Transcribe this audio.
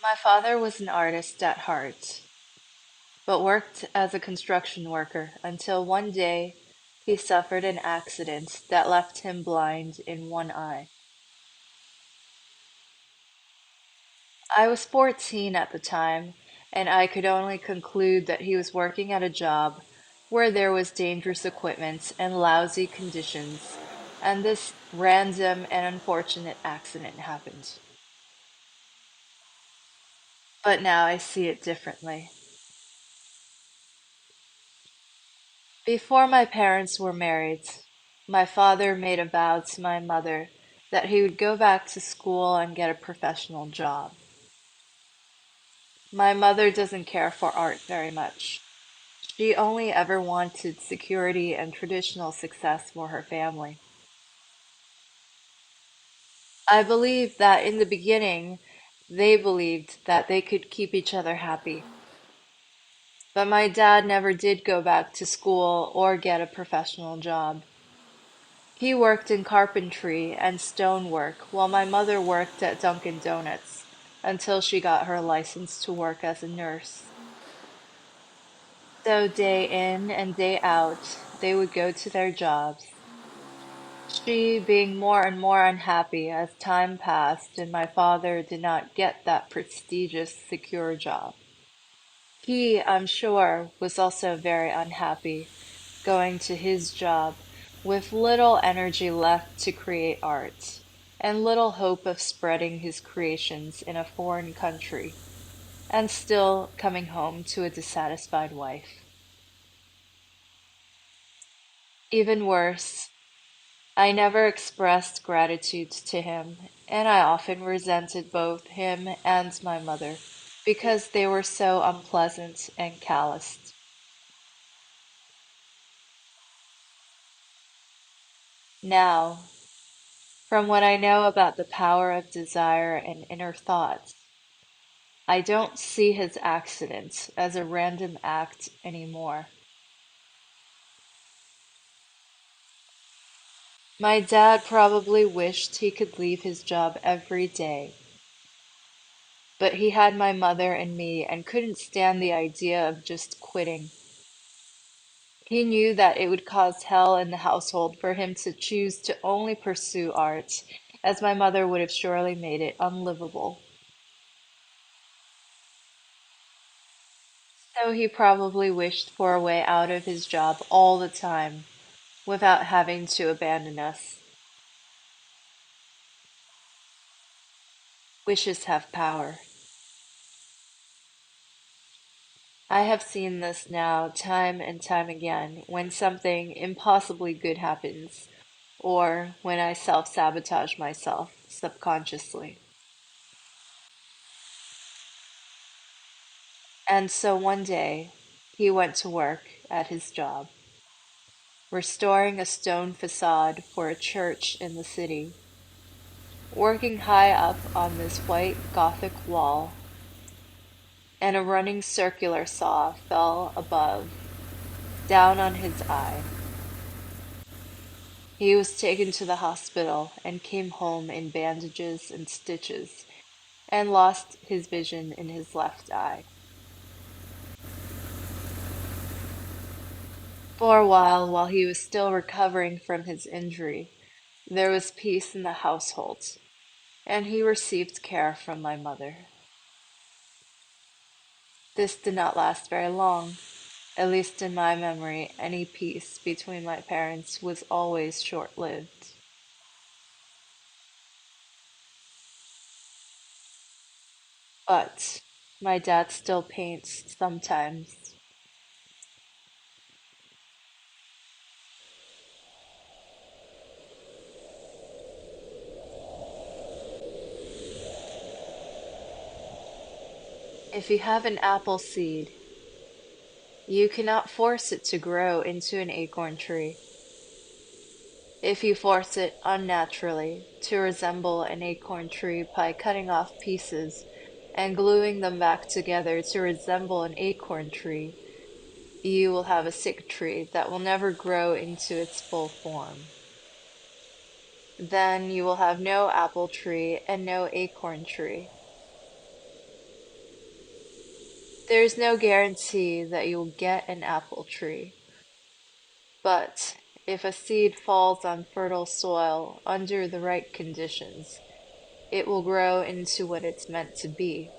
My father was an artist at heart, but worked as a construction worker until one day he suffered an accident that left him blind in one eye. I was 14 at the time, and I could only conclude that he was working at a job where there was dangerous equipment and lousy conditions, and this random and unfortunate accident happened. But now I see it differently. Before my parents were married, my father made a vow to my mother that he would go back to school and get a professional job. My mother doesn't care for art very much. She only ever wanted security and traditional success for her family. I believe that in the beginning, they believed that they could keep each other happy. But my dad never did go back to school or get a professional job. He worked in carpentry and stonework while my mother worked at Dunkin' Donuts until she got her license to work as a nurse. So day in and day out, they would go to their jobs. She being more and more unhappy as time passed and my father did not get that prestigious, secure job. He, I'm sure, was also very unhappy going to his job with little energy left to create art and little hope of spreading his creations in a foreign country and still coming home to a dissatisfied wife. Even worse, I never expressed gratitude to him, and I often resented both him and my mother because they were so unpleasant and calloused. Now, from what I know about the power of desire and inner thoughts, I don't see his accident as a random act anymore. My dad probably wished he could leave his job every day, but he had my mother and me and couldn't stand the idea of just quitting. He knew that it would cause hell in the household for him to choose to only pursue art, as my mother would have surely made it unlivable. So he probably wished for a way out of his job all the time without having to abandon us. Wishes have power. I have seen this now time and time again when something impossibly good happens or when I self-sabotage myself subconsciously. And so one day, he went to work at his job, restoring a stone facade for a church in the city. Working high up on this white Gothic wall, and a running circular saw fell above, down on his eye. He was taken to the hospital and came home in bandages and stitches, and lost his vision in his left eye. For a while he was still recovering from his injury, there was peace in the household, and he received care from my mother. This did not last very long. At least in my memory, any peace between my parents was always short-lived. But my dad still paints sometimes. If you have an apple seed, you cannot force it to grow into an acorn tree. If you force it unnaturally to resemble an acorn tree by cutting off pieces and gluing them back together to resemble an acorn tree, you will have a sick tree that will never grow into its full form. Then you will have no apple tree and no acorn tree. There's no guarantee that you'll get an apple tree, but if a seed falls on fertile soil under the right conditions, it will grow into what it's meant to be.